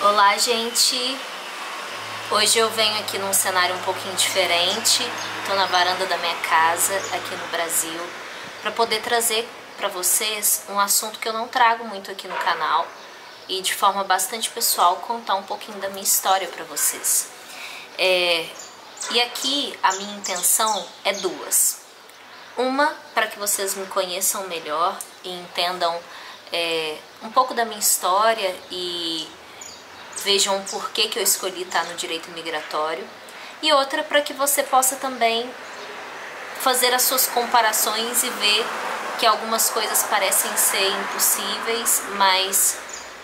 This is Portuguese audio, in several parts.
Olá, gente! Hoje eu venho aqui num cenário um pouquinho diferente. Estou na varanda da minha casa, aqui no Brasil, para poder trazer para vocês um assunto que eu não trago muito aqui no canal e de forma bastante pessoal contar um pouquinho da minha história para vocês. E aqui a minha intenção é duas. Uma, para que vocês me conheçam melhor e entendam um pouco da minha história e vejam o porquê que eu escolhi estar no direito migratório. E outra, para que você possa também fazer as suas comparações e ver que algumas coisas parecem ser impossíveis, mas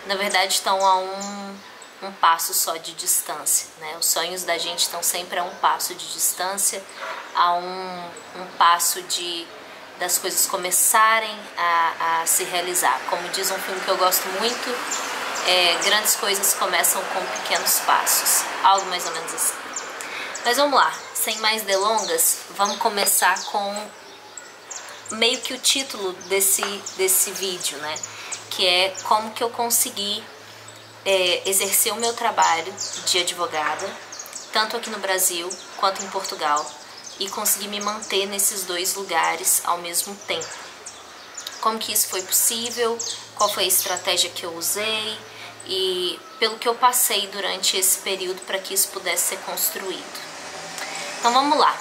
na verdade estão a um passo só de distância, né? Os sonhos da gente estão sempre a um passo de distância, a um passo das coisas começarem a se realizar. Como diz um filme que eu gosto muito, grandes coisas começam com pequenos passos, algo mais ou menos assim. Mas vamos lá, sem mais delongas, vamos começar com meio que o título desse vídeo, né? Que é como que eu consegui exercer o meu trabalho de advogada, tanto aqui no Brasil quanto em Portugal, e consegui me manter nesses dois lugares ao mesmo tempo. Como que isso foi possível, qual foi a estratégia que eu usei e pelo que eu passei durante esse período para que isso pudesse ser construído. Então vamos lá.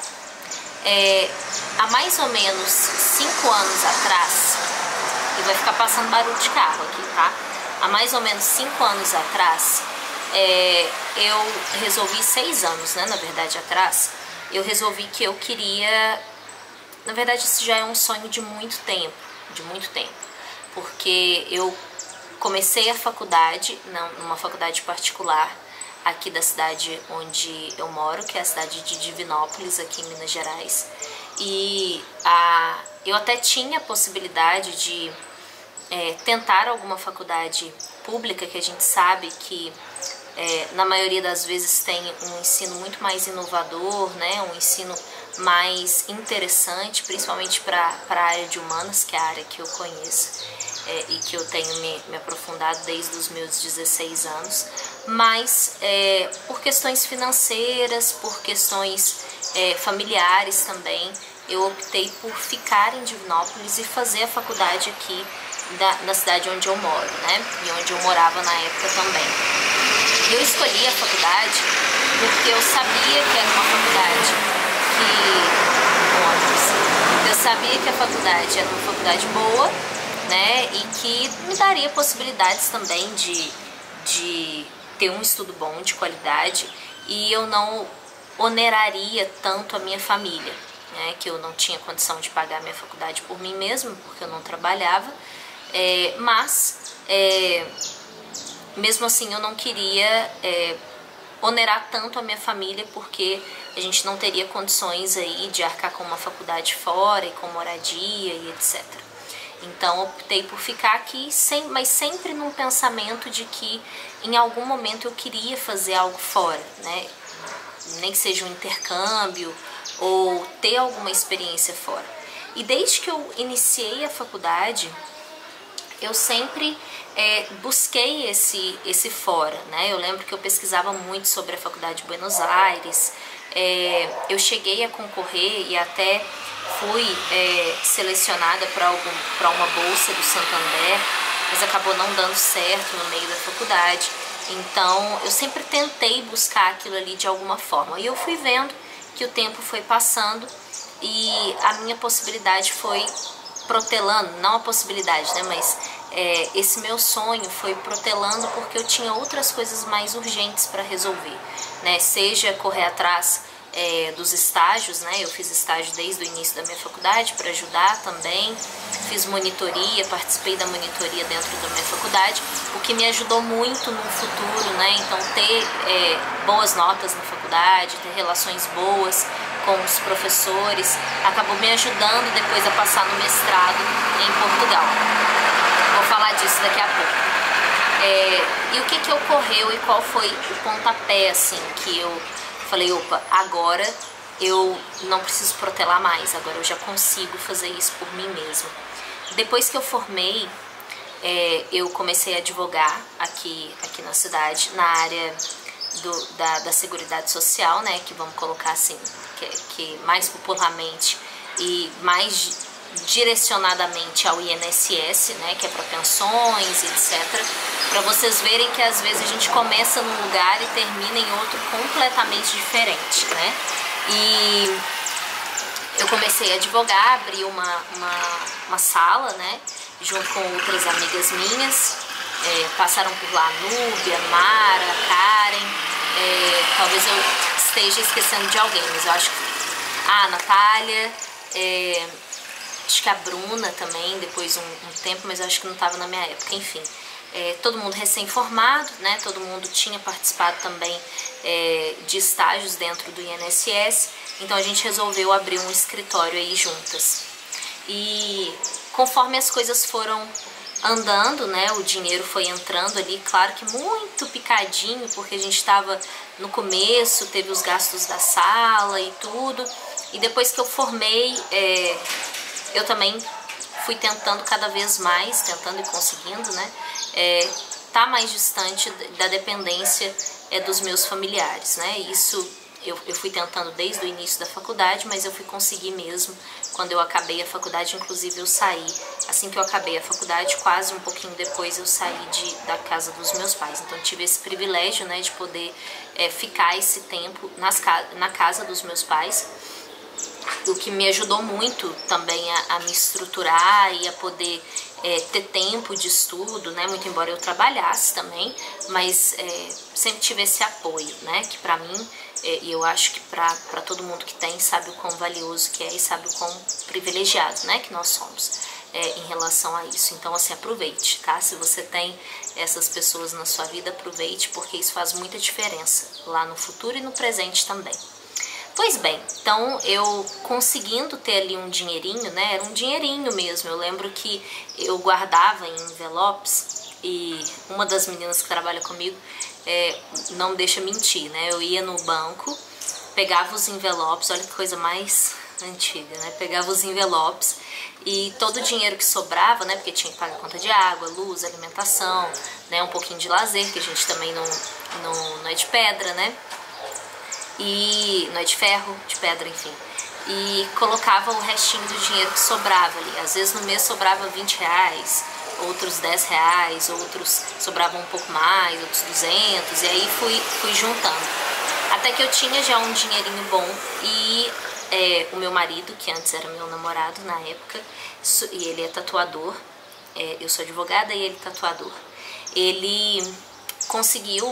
Há mais ou menos 5 anos atrás, e vai ficar passando barulho de carro aqui, tá? Há mais ou menos 5 anos atrás, eu resolvi, 6 anos, né, na verdade, atrás, eu resolvi que eu queria, na verdade isso já é um sonho de muito tempo, porque eu comecei a faculdade, numa faculdade particular, aqui da cidade onde eu moro, que é a cidade de Divinópolis, aqui em Minas Gerais, e eu até tinha a possibilidade de tentar alguma faculdade pública, que a gente sabe que na maioria das vezes tem um ensino muito mais inovador, né? Um ensino mais interessante, principalmente para a área de humanas, que é a área que eu conheço e que eu tenho me aprofundado desde os meus 16 anos, mas por questões financeiras, por questões familiares também, eu optei por ficar em Divinópolis e fazer a faculdade aqui na cidade onde eu moro, né? E onde eu morava na época também. Eu escolhi a faculdade porque eu sabia que era uma faculdade era uma faculdade boa, né? E que me daria possibilidades também de ter um estudo bom, de qualidade, e eu não oneraria tanto a minha família, né? Que eu não tinha condição de pagar a minha faculdade por mim mesma, porque eu não trabalhava, mas mesmo assim eu não queria onerar tanto a minha família, porque a gente não teria condições aí de arcar com uma faculdade fora e com moradia e etc. Então optei por ficar aqui, mas sempre num pensamento de que em algum momento eu queria fazer algo fora, né? Nem que seja um intercâmbio ou ter alguma experiência fora. E desde que eu iniciei a faculdade, eu sempre busquei esse fora, né? Eu lembro que eu pesquisava muito sobre a Faculdade de Buenos Aires, eu cheguei a concorrer e até fui selecionada para uma bolsa do Santander, mas acabou não dando certo no meio da faculdade. Então eu sempre tentei buscar aquilo ali de alguma forma, e eu fui vendo que o tempo foi passando e a minha possibilidade foi protelando, não a possibilidade, né, mas esse meu sonho foi protelando porque eu tinha outras coisas mais urgentes para resolver, né, seja correr atrás dos estágios, né, eu fiz estágio desde o início da minha faculdade para ajudar também, fiz monitoria, participei da monitoria dentro da minha faculdade, o que me ajudou muito no futuro, né, então ter boas notas na faculdade, ter relações boas com os professores, acabou me ajudando depois a passar no mestrado em Portugal. Vou falar disso daqui a pouco. E o que ocorreu e qual foi o pontapé, assim, que eu falei, opa, agora eu não preciso protelar mais, agora eu já consigo fazer isso por mim mesma. Depois que eu formei, eu comecei a advogar aqui na cidade, na área da Seguridade Social, né, que vamos colocar assim, que mais popularmente e mais direcionadamente ao INSS, né, que é para pensões, etc. Para vocês verem que às vezes a gente começa num lugar e termina em outro completamente diferente, né? E eu comecei a advogar, abri uma sala, né, junto com outras amigas minhas. Passaram por lá a Núbia, Mara, Karen, talvez eu esteja esquecendo de alguém, mas eu acho que a Natália, acho que a Bruna também, depois um tempo, mas eu acho que não estava na minha época, enfim. Todo mundo recém-formado, né? Todo mundo tinha participado também de estágios dentro do INSS, então a gente resolveu abrir um escritório aí juntas. E conforme as coisas foram andando, né, o dinheiro foi entrando ali, claro que muito picadinho, porque a gente estava no começo, teve os gastos da sala e tudo, e depois que eu formei, eu também fui tentando cada vez mais, tentando e conseguindo, né, tá mais distante da dependência dos meus familiares, né, isso eu fui tentando desde o início da faculdade, mas eu fui conseguir mesmo quando eu acabei a faculdade. Inclusive eu saí, assim que eu acabei a faculdade, quase um pouquinho depois eu saí da casa dos meus pais. Então eu tive esse privilégio, né, de poder ficar esse tempo na casa dos meus pais, o que me ajudou muito também a me estruturar e a poder ter tempo de estudo, né, muito embora eu trabalhasse também, mas sempre tive esse apoio, né, que pra mim, e eu acho que pra todo mundo que tem, sabe o quão valioso que é e sabe o quão privilegiado, né, que nós somos em relação a isso. Então, assim, aproveite, tá? Se você tem essas pessoas na sua vida, aproveite, porque isso faz muita diferença lá no futuro e no presente também. Pois bem, então eu conseguindo ter ali um dinheirinho, né, era um dinheirinho mesmo, eu lembro que eu guardava em envelopes e uma das meninas que trabalha comigo não me deixa mentir, né, eu ia no banco, pegava os envelopes, olha que coisa mais antiga, né, pegava os envelopes e todo o dinheiro que sobrava, né, porque tinha que pagar conta de água, luz, alimentação, né, um pouquinho de lazer, que a gente também não é de pedra, né, e não é de ferro, de pedra, enfim, e colocava o restinho do dinheiro que sobrava ali. Às vezes no mês sobrava 20 reais, outros 10 reais, outros sobravam um pouco mais, outros 200, e aí fui juntando. Até que eu tinha já um dinheirinho bom e o meu marido, que antes era meu namorado na época, e ele é tatuador, eu sou advogada e ele tatuador, ele conseguiu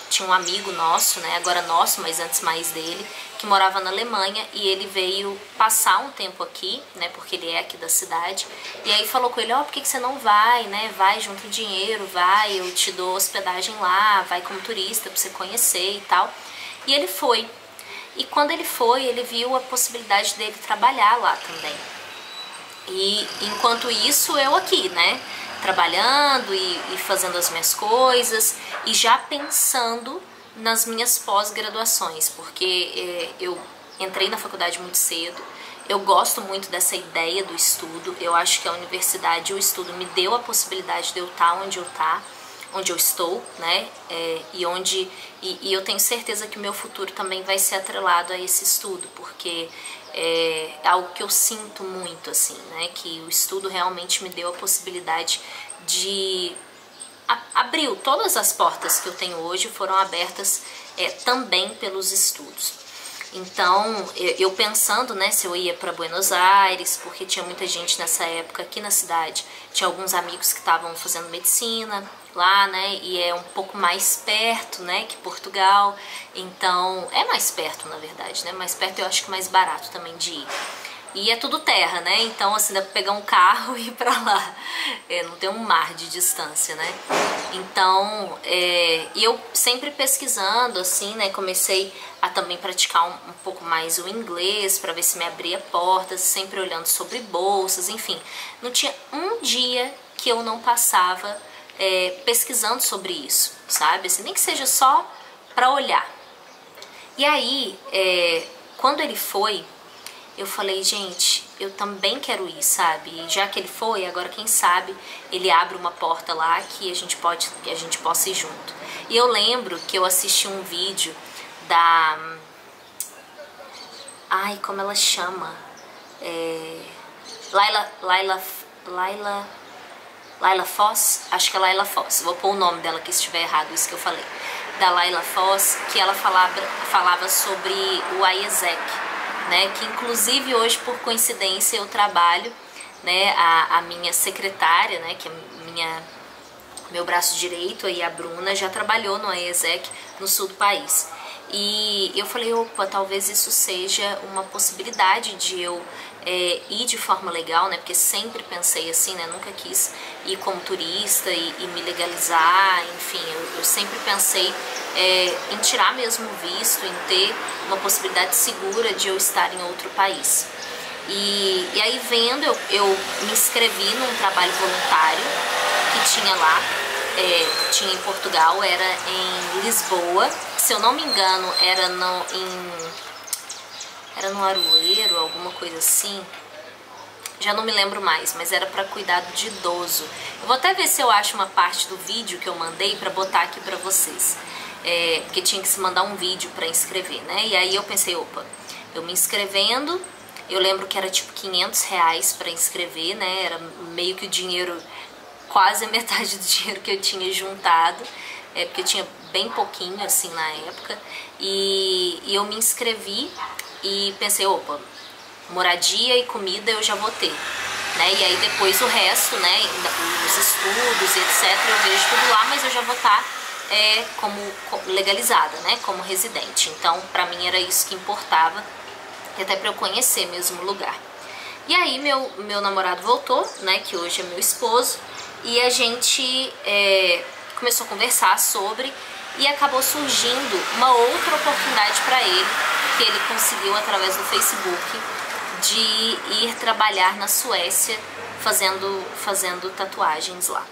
tinha um amigo nosso, né, agora nosso, mas antes mais dele, que morava na Alemanha, e ele veio passar um tempo aqui, né, porque ele é aqui da cidade, e aí falou com ele, por que você não vai, né, vai, junta o dinheiro, vai, eu te dou hospedagem lá, vai como turista pra você conhecer e tal. E ele foi, e quando ele foi, ele viu a possibilidade dele trabalhar lá também. E enquanto isso, eu aqui, né, trabalhando e fazendo as minhas coisas e já pensando nas minhas pós-graduações, porque eu entrei na faculdade muito cedo, eu gosto muito dessa ideia do estudo, eu acho que a universidade e o estudo me deu a possibilidade de eu estar onde eu estou, né, e eu tenho certeza que o meu futuro também vai ser atrelado a esse estudo, porque é algo que eu sinto muito, assim, né, que o estudo realmente me deu a possibilidade de abriu todas as portas que eu tenho hoje, foram abertas também pelos estudos. Então, eu pensando, né, se eu ia para Buenos Aires, porque tinha muita gente nessa época aqui na cidade, tinha alguns amigos que estavam fazendo medicina lá, né, e é um pouco mais perto, né, que Portugal, então, é mais perto, na verdade, né, mais perto eu acho que mais barato também de ir. E é tudo terra, né, então assim, dá pra pegar um carro e ir pra lá, não tem um mar de distância, né. Então, eu sempre pesquisando, assim, né, comecei a também praticar um pouco mais o inglês, para ver se me abria portas, sempre olhando sobre bolsas, enfim. Não tinha um dia que eu não passava pesquisando sobre isso, sabe, assim, nem que seja só para olhar. E aí, quando ele foi, eu falei, gente, eu também quero ir, sabe? E já que ele foi, agora quem sabe ele abre uma porta lá que a gente possa ir junto. E eu lembro que eu assisti um vídeo da... Ai, como ela chama? Laila Foz? Acho que é Laila Foz. Vou pôr o nome dela aqui se estiver errado, isso que eu falei. Da Laila Foz, que ela falava sobre o IESEC, né? Que inclusive hoje, por coincidência, eu trabalho, né? A minha secretária, né? Que é meu braço direito, aí a Bruna, já trabalhou no IESEC no sul do país. E eu falei, opa, talvez isso seja uma possibilidade de eu ir de forma legal, né? Porque sempre pensei assim, né? Nunca quis ir como turista e me legalizar, enfim, eu sempre pensei em tirar mesmo o visto, em ter uma possibilidade segura de eu estar em outro país. E aí vendo, eu me inscrevi num trabalho voluntário que tinha lá, tinha em Portugal, era em Lisboa, se eu não me engano era no Aroeiro, alguma coisa assim, já não me lembro mais, mas era para cuidado de idoso. Eu vou até ver se eu acho uma parte do vídeo que eu mandei para botar aqui para vocês, porque tinha que se mandar um vídeo para inscrever, né? E aí eu pensei, opa, eu me inscrevendo, eu lembro que era tipo R$500 para inscrever, né? Era meio que o dinheiro, quase a metade do dinheiro que eu tinha juntado, porque eu tinha bem pouquinho assim na época, e eu me inscrevi e pensei, opa, moradia e comida eu já vou ter, né? E aí depois o resto, né, os estudos e etc, eu vejo tudo lá, mas eu já vou estar como legalizada, né, como residente. Então pra mim era isso que importava, e até pra eu conhecer mesmo o lugar. E aí meu namorado voltou, né, que hoje é meu esposo, e a gente começou a conversar sobre, e acabou surgindo uma outra oportunidade para ele, que ele conseguiu através do Facebook, de ir trabalhar na Suécia fazendo tatuagens lá.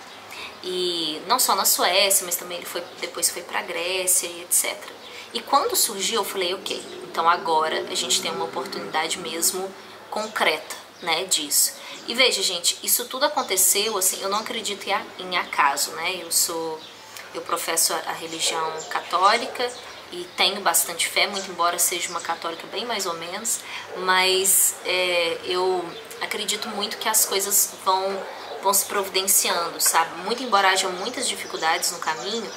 E não só na Suécia, mas também ele depois foi pra Grécia e etc. E quando surgiu, eu falei, ok, então agora a gente tem uma oportunidade mesmo concreta, né, disso. E veja, gente, isso tudo aconteceu, assim, eu não acredito em acaso, né? Eu professo a religião católica e tenho bastante fé, muito embora seja uma católica bem mais ou menos, mas eu acredito muito que as coisas vão se providenciando, sabe? Muito embora hajam muitas dificuldades no caminho,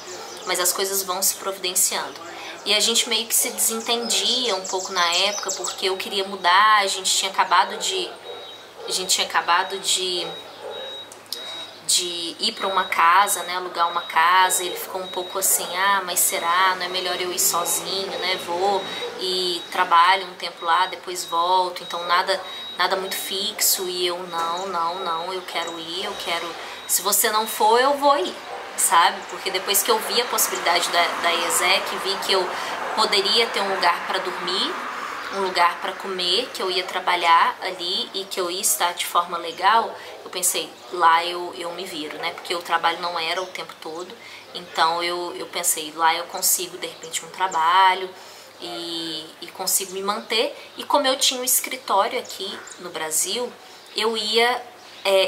mas as coisas vão se providenciando. E a gente meio que se desentendia um pouco na época, porque eu queria mudar, a gente tinha acabado de ir para uma casa, né, alugar uma casa. Ele ficou um pouco assim, mas será? Não é melhor eu ir sozinho, né? Vou e trabalho um tempo lá, depois volto, então nada muito fixo. E eu, não, eu quero ir, se você não for, eu vou ir, sabe? Porque depois que eu vi a possibilidade da IESEC, vi que eu poderia ter um lugar para dormir, um lugar para comer, que eu ia trabalhar ali e que eu ia estar de forma legal, eu pensei, lá eu me viro, né? Porque o trabalho não era o tempo todo, então eu pensei, lá eu consigo de repente um trabalho e consigo me manter. E como eu tinha um escritório aqui no Brasil, eu ia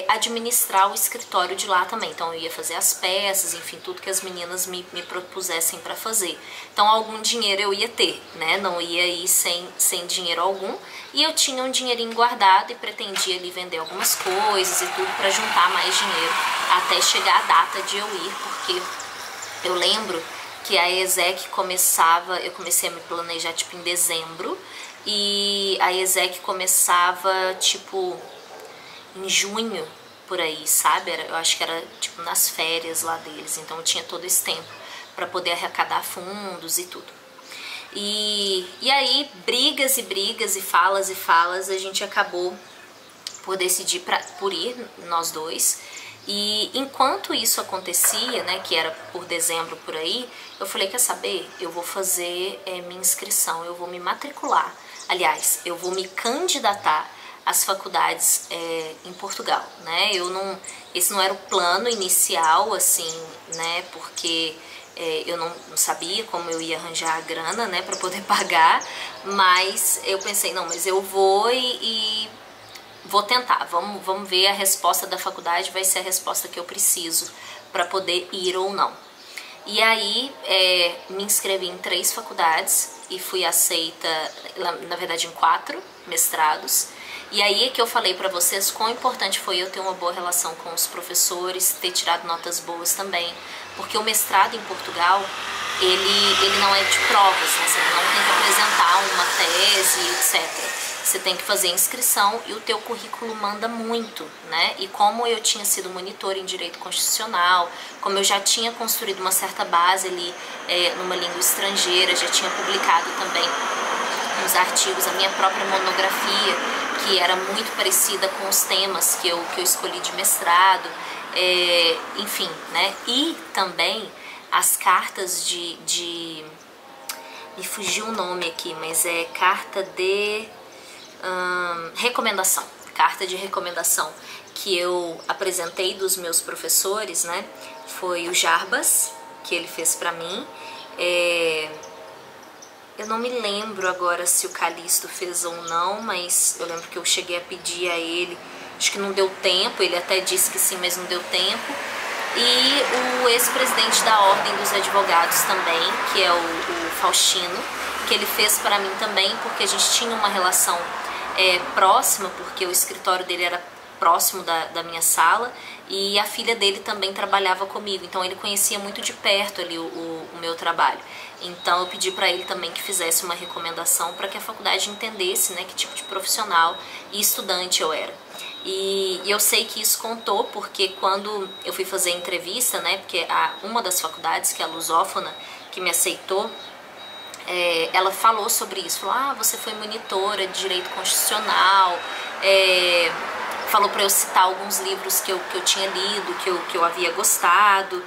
administrar o escritório de lá também. Então eu ia fazer as peças, enfim, tudo que as meninas me propusessem para fazer. Então algum dinheiro eu ia ter, né? Não ia ir sem dinheiro algum. E eu tinha um dinheirinho guardado e pretendia ali vender algumas coisas e tudo para juntar mais dinheiro até chegar a data de eu ir, porque eu lembro que a IESEC eu comecei a me planejar tipo em dezembro, e a IESEC começava tipo em junho, por aí, sabe? Eu acho que era tipo nas férias lá deles, então eu tinha todo esse tempo para poder arrecadar fundos e tudo. E aí, brigas e falas, a gente acabou por decidir por ir, nós dois. E enquanto isso acontecia, né, que era por dezembro por aí, eu falei, quer saber? Eu vou fazer minha inscrição, eu vou me matricular. Aliás, eu vou me candidatar às faculdades em Portugal, né? Esse não era o plano inicial, assim, né? Porque Eu não sabia como eu ia arranjar a grana, né, para poder pagar, mas eu pensei, não, mas eu vou e vou tentar, vamos ver, a resposta da faculdade vai ser a resposta que eu preciso para poder ir ou não. E aí me inscrevi em 3 faculdades e fui aceita, na verdade, em 4 mestrados. E aí é que eu falei pra vocês quão importante foi eu ter uma boa relação com os professores, ter tirado notas boas também, porque o mestrado em Portugal, ele não é de provas, né? Você não tem que apresentar uma tese, etc. Você tem que fazer inscrição e o teu currículo manda muito, né? E como eu tinha sido monitora em Direito Constitucional, como eu já tinha construído uma certa base ali numa língua estrangeira, já tinha publicado também uns artigos, a minha própria monografia, que era muito parecida com os temas que eu escolhi de mestrado, enfim, né? E também as cartas de me fugiu o nome aqui, mas é carta de recomendação, carta de recomendação que eu apresentei dos meus professores, né? Foi o Jarbas, que ele fez pra mim. Eu não me lembro agora se o Calixto fez ou não, mas eu lembro que eu cheguei a pedir a ele, acho que não deu tempo, ele até disse que sim, mas não deu tempo. E o ex-presidente da Ordem dos Advogados também, que é o Faustino, que ele fez para mim também, porque a gente tinha uma relação próxima, porque o escritório dele era próximo da minha sala, e a filha dele também trabalhava comigo, então ele conhecia muito de perto ali o meu trabalho. Então eu pedi para ele também que fizesse uma recomendação para que a faculdade entendesse, né, que tipo de profissional e estudante eu era. E eu sei que isso contou, porque quando eu fui fazer a entrevista, né, porque uma das faculdades, que é a Lusófona, que me aceitou, ela falou sobre isso, falou, você foi monitora de Direito Constitucional, falou para eu citar alguns livros que eu tinha lido, que eu havia gostado,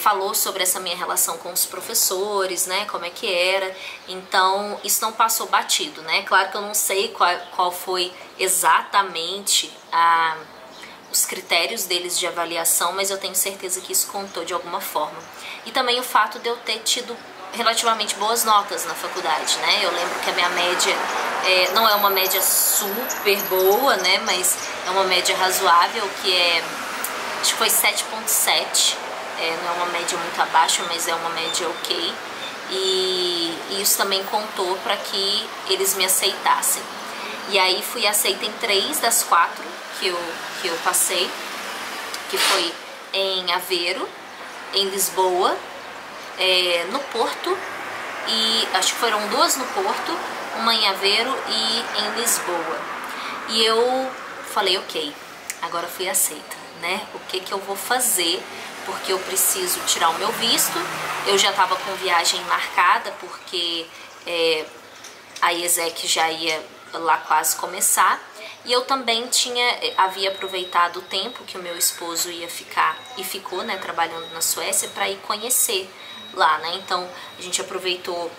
falou sobre essa minha relação com os professores, né, como é que era. Então isso não passou batido, né? Claro que eu não sei qual foi exatamente os critérios deles de avaliação, mas eu tenho certeza que isso contou de alguma forma. E também o fato de eu ter tido relativamente boas notas na faculdade, né? Eu lembro que a minha média não é uma média super boa, né, mas é uma média razoável, que acho que foi 7,7. Não é uma média muito abaixo, mas é uma média ok. E isso também contou para que eles me aceitassem. E aí fui aceita em 3 das 4 que eu passei, que foi em Aveiro, em Lisboa, no Porto, e acho que foram 2 no Porto, uma em Aveiro e em Lisboa. E eu falei, ok, agora fui aceita, né? O que eu vou fazer? Porque eu preciso tirar o meu visto. Eu já estava com viagem marcada, porque a IESEC já ia lá quase começar. E eu também havia aproveitado o tempo que o meu esposo ia ficar, e ficou, né, trabalhando na Suécia, para ir conhecer lá, né? Então a gente aproveitou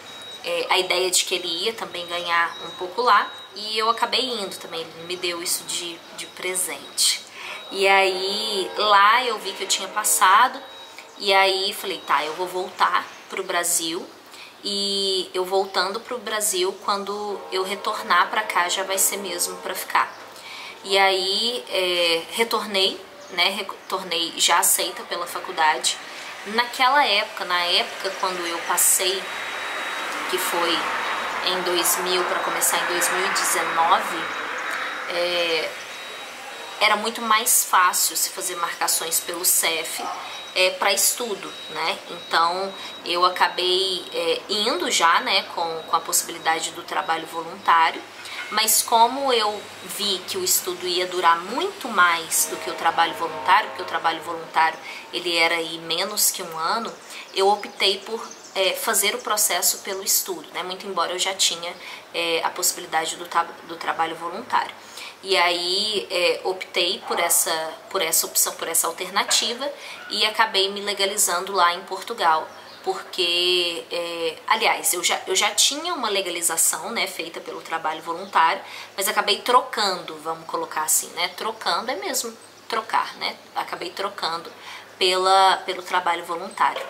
a ideia de que ele ia também ganhar um pouco lá, e eu acabei indo também, ele me deu isso de presente. E aí lá eu vi que eu tinha passado, e aí falei, tá, eu vou voltar pro Brasil, e eu voltando pro Brasil, quando eu retornar pra cá, já vai ser mesmo pra ficar. E aí retornei, né, retornei já aceita pela faculdade. Naquela época, quando eu passei, que foi em 2000, para começar em 2019, era muito mais fácil se fazer marcações pelo CEF para estudo, né? Então eu acabei indo já, né, com a possibilidade do trabalho voluntário, mas como eu vi que o estudo ia durar muito mais do que o trabalho voluntário, porque o trabalho voluntário ele era aí menos que 1 ano, eu optei por fazer o processo pelo estudo, né? Muito embora eu já tinha a possibilidade do trabalho voluntário. E aí optei por essa opção, por essa alternativa, e acabei me legalizando lá em Portugal, porque, aliás, eu já tinha uma legalização, né, feita pelo trabalho voluntário, mas acabei trocando, vamos colocar assim, né, trocando é mesmo trocar, né, acabei trocando pelo trabalho voluntário,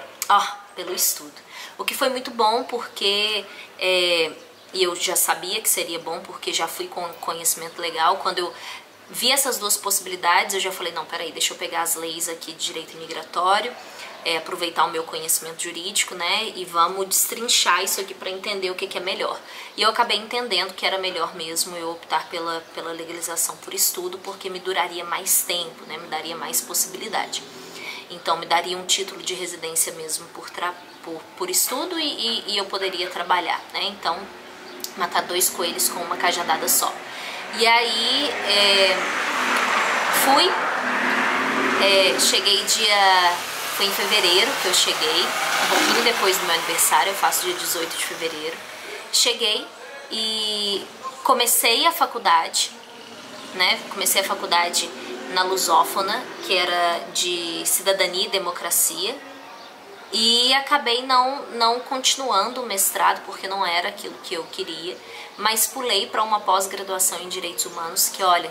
pelo estudo. O que foi muito bom porque e eu já sabia que seria bom porque já fui com conhecimento legal. Quando eu vi essas duas possibilidades, eu já falei, não, peraí, deixa eu pegar as leis aqui de direito imigratório, aproveitar o meu conhecimento jurídico, né, e vamos destrinchar isso aqui para entender o que é melhor. E eu acabei entendendo que era melhor mesmo eu optar pela legalização por estudo, porque me duraria mais tempo, né, me daria mais possibilidade. Então me daria um título de residência mesmo por estudo e eu poderia trabalhar, né, então matar dois coelhos com uma cajadada só. E aí cheguei foi em fevereiro que eu cheguei, um pouquinho depois do meu aniversário, eu faço dia 18 de fevereiro. Cheguei e comecei a faculdade, né? Comecei a faculdade na Lusófona, que era de Cidadania e Democracia, e acabei não continuando o mestrado, porque não era aquilo que eu queria, mas pulei para uma pós-graduação em Direitos Humanos, que olha,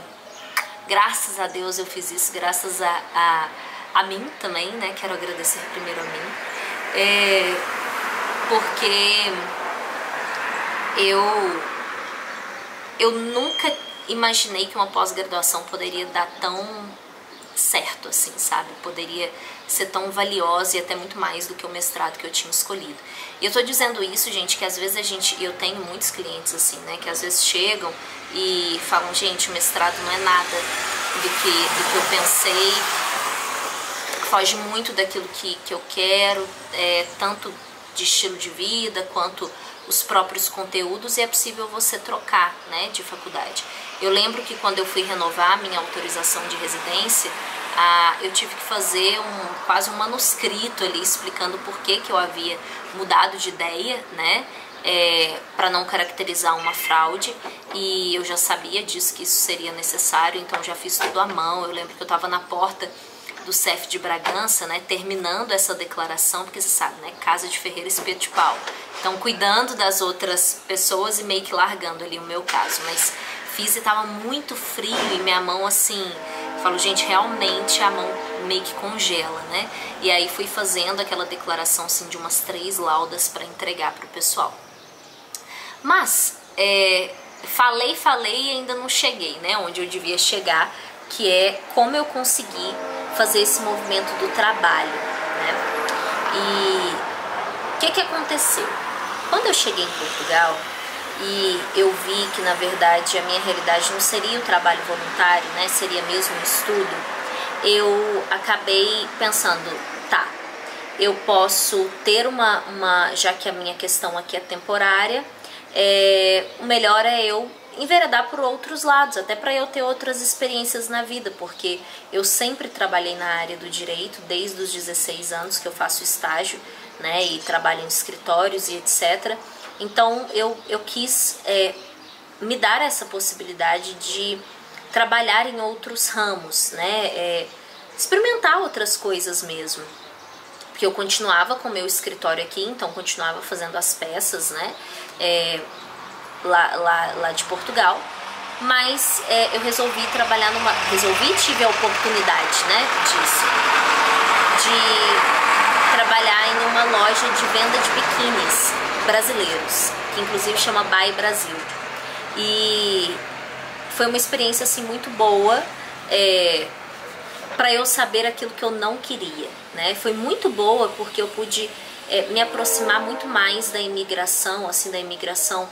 graças a Deus eu fiz isso, graças a mim também, né? Quero agradecer primeiro a mim, porque eu nunca imaginei que uma pós-graduação poderia dar tão certo assim, sabe? Poderia ser tão valiosa e até muito mais do que o mestrado que eu tinha escolhido. E eu tô dizendo isso, gente, que às vezes eu tenho muitos clientes assim, né, que às vezes chegam e falam, gente, o mestrado não é nada do que eu pensei, foge muito daquilo que eu quero, tanto de estilo de vida quanto os próprios conteúdos, e é possível você trocar, né, de faculdade. Eu lembro que quando eu fui renovar a minha autorização de residência, eu tive que fazer quase um manuscrito ali explicando por que eu havia mudado de ideia, né, para não caracterizar uma fraude, e eu já sabia disso, que isso seria necessário, então já fiz tudo à mão. Eu lembro que eu estava na porta do CEF de Bragança, né, terminando essa declaração, porque você sabe, né, casa de ferreiro, espeto de pau. Então, cuidando das outras pessoas e meio que largando ali o meu caso. Mas fiz e tava muito frio e minha mão assim, falo, gente, realmente a mão meio que congela, né? E aí fui fazendo aquela declaração assim de umas 3 laudas para entregar pro pessoal. Mas, falei e ainda não cheguei, né, onde eu devia chegar, que é como eu consegui fazer esse movimento do trabalho, né? E o que aconteceu? Quando eu cheguei em Portugal e eu vi que, na verdade, a minha realidade não seria o trabalho voluntário, né? Seria mesmo o estudo, eu acabei pensando, tá, eu posso ter já que a minha questão aqui é temporária, o melhor é eu enveredar por outros lados, até para eu ter outras experiências na vida, porque eu sempre trabalhei na área do direito, desde os 16 anos que eu faço estágio, né, e trabalho em escritórios e etc. Então eu quis me dar essa possibilidade de trabalhar em outros ramos, né, experimentar outras coisas mesmo, porque eu continuava com o meu escritório aqui, então continuava fazendo as peças, né, lá de Portugal, mas eu resolvi trabalhar tive a oportunidade, né, de trabalhar em uma loja de venda de biquínis brasileiros, que inclusive chama By Brasil, e foi uma experiência assim muito boa, para eu saber aquilo que eu não queria, né, foi muito boa porque eu pude me aproximar muito mais da imigração, assim, da imigração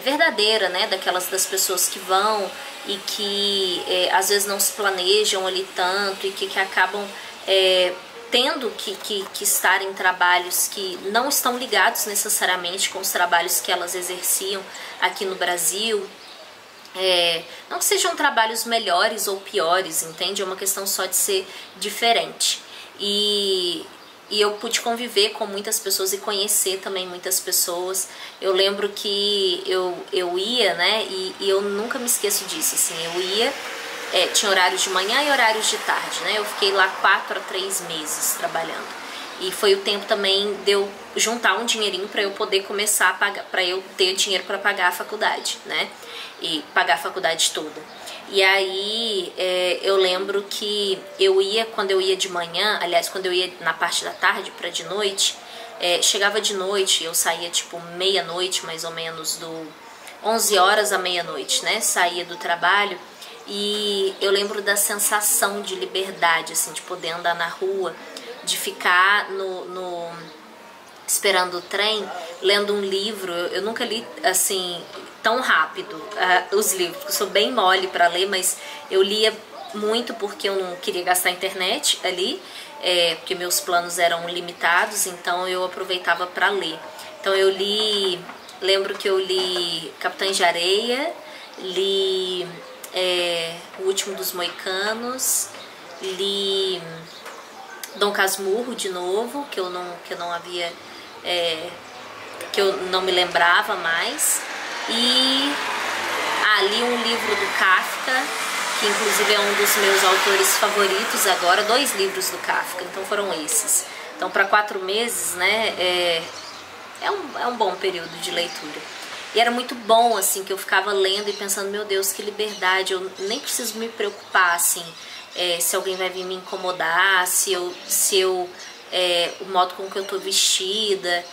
verdadeira, né, das pessoas que vão e que às vezes não se planejam ali tanto e que acabam tendo que estar em trabalhos que não estão ligados necessariamente com os trabalhos que elas exerciam aqui no Brasil. Não que sejam trabalhos melhores ou piores, entende? É uma questão só de ser diferente. E eu pude conviver com muitas pessoas e conhecer também muitas pessoas. Eu lembro que eu ia, né, e eu nunca me esqueço disso, assim, eu ia, tinha horários de manhã e horários de tarde, né, eu fiquei lá 4 a 3 meses trabalhando. E foi o tempo também de eu juntar um dinheirinho para eu poder começar a pagar, para eu ter dinheiro para pagar a faculdade, né? E pagar a faculdade toda. E aí eu lembro que eu ia, quando eu ia de manhã, aliás, quando eu ia na parte da tarde para de noite, chegava de noite, eu saía tipo meia-noite, mais ou menos, do 11 horas à meia-noite, né? Saía do trabalho e eu lembro da sensação de liberdade, assim, de poder andar na rua, de ficar esperando o trem, lendo um livro. Eu nunca li assim tão rápido os livros, eu sou bem mole para ler, mas eu lia muito porque eu não queria gastar a internet ali, porque meus planos eram limitados, então eu aproveitava para ler. Então eu li, lembro que eu li Capitães de Areia, li O Último dos Moicanos, li Dom Casmurro de novo, que eu não havia, que eu não me lembrava mais, e li um livro do Kafka, que inclusive é um dos meus autores favoritos agora, 2 livros do Kafka, então foram esses. Então para 4 meses, né, é um bom período de leitura. E era muito bom, assim, que eu ficava lendo e pensando, meu Deus, que liberdade, eu nem preciso me preocupar, assim, se alguém vai vir me incomodar, o modo com que eu tô vestida,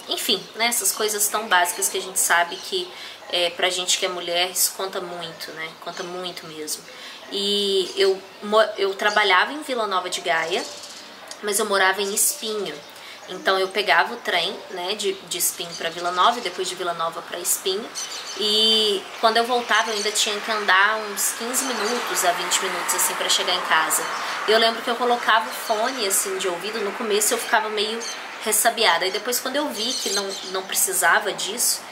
enfim, né, essas coisas tão básicas que a gente sabe que pra gente que é mulher isso conta muito, né, conta muito mesmo. E eu trabalhava em Vila Nova de Gaia, mas eu morava em Espinho. Então eu pegava o trem, né, de Espinho para Vila Nova e depois de Vila Nova para Espinho. E quando eu voltava eu ainda tinha que andar uns 15 minutos a 20 minutos assim para chegar em casa. E eu lembro que eu colocava o fone assim de ouvido, no começo eu ficava meio ressabiada. E depois quando eu vi que não precisava disso,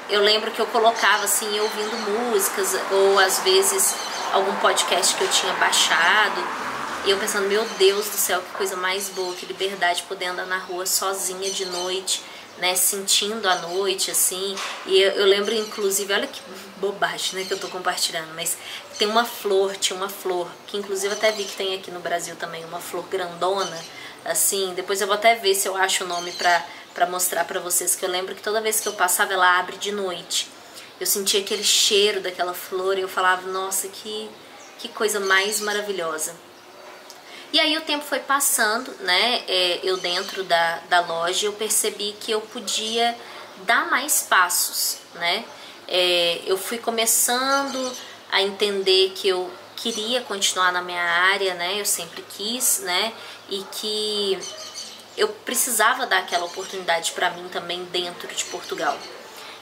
eu lembro que eu colocava assim ouvindo músicas ou às vezes algum podcast que eu tinha baixado. E eu pensando, meu Deus do céu, que coisa mais boa, que liberdade poder andar na rua sozinha de noite, né, sentindo a noite, assim. E eu lembro, inclusive, olha que bobagem, né, que eu tô compartilhando, mas tinha uma flor, que inclusive até vi que tem aqui no Brasil também, uma flor grandona, assim. Depois eu vou até ver se eu acho o nome pra mostrar pra vocês, que eu lembro que toda vez que eu passava, ela abre de noite. Eu sentia aquele cheiro daquela flor e eu falava, nossa, que coisa mais maravilhosa. E aí o tempo foi passando, né, eu dentro da loja eu percebi que eu podia dar mais passos, né, eu fui começando a entender que eu queria continuar na minha área, né, eu sempre quis, né, e que eu precisava dar aquela oportunidade para mim também dentro de Portugal.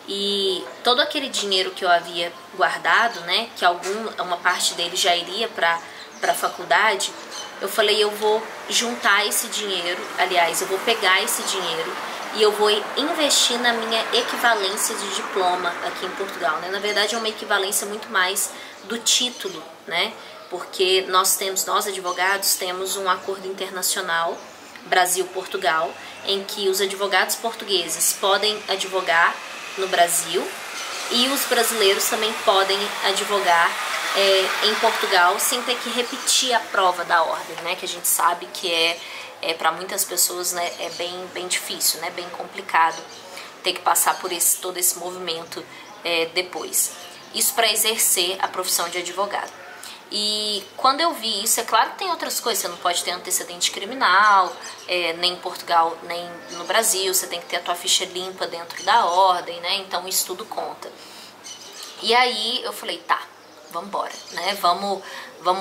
E todo aquele dinheiro que eu havia guardado, né, que uma parte dele já iria para a faculdade, eu falei, eu vou juntar esse dinheiro, aliás, eu vou pegar esse dinheiro e eu vou investir na minha equivalência de diploma aqui em Portugal, né? Na verdade é uma equivalência muito mais do título, né? Porque nós advogados temos um acordo internacional, Brasil-Portugal, em que os advogados portugueses podem advogar no Brasil e os brasileiros também podem advogar em Portugal sem ter que repetir a prova da ordem, né? Que a gente sabe que para muitas pessoas, né, é bem difícil, né? Bem complicado ter que passar por todo esse movimento depois. Isso para exercer a profissão de advogado. E quando eu vi isso, é claro que tem outras coisas, você não pode ter antecedente criminal, nem em Portugal, nem no Brasil, você tem que ter a tua ficha limpa dentro da ordem, né? Então isso tudo conta. E aí eu falei, tá, vamos embora, né? Vamos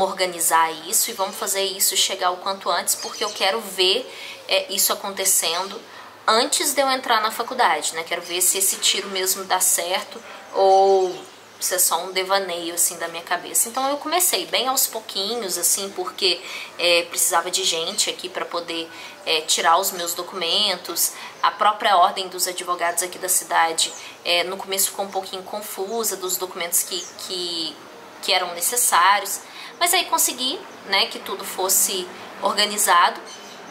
organizar isso e vamos fazer isso chegar o quanto antes, porque eu quero ver isso acontecendo antes de eu entrar na faculdade, né? Quero ver se esse tiro mesmo dá certo ou se é só um devaneio assim da minha cabeça. Então eu comecei bem aos pouquinhos, assim, porque precisava de gente aqui para poder tirar os meus documentos. A própria ordem dos advogados aqui da cidade no começo ficou um pouquinho confusa dos documentos que eram necessários, mas aí consegui, né, que tudo fosse organizado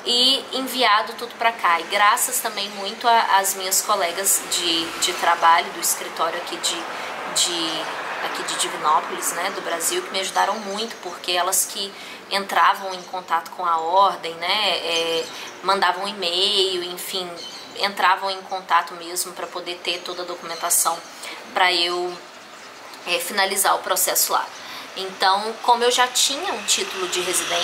e enviado tudo para cá. E graças também muito às minhas colegas de trabalho do escritório aqui aqui de Divinópolis, né, do Brasil, que me ajudaram muito, porque elas que entravam em contato com a ordem, né, mandavam e-mail, enfim, entravam em contato mesmo para poder ter toda a documentação para eu finalizar o processo lá. Então, como eu já tinha um título de residente,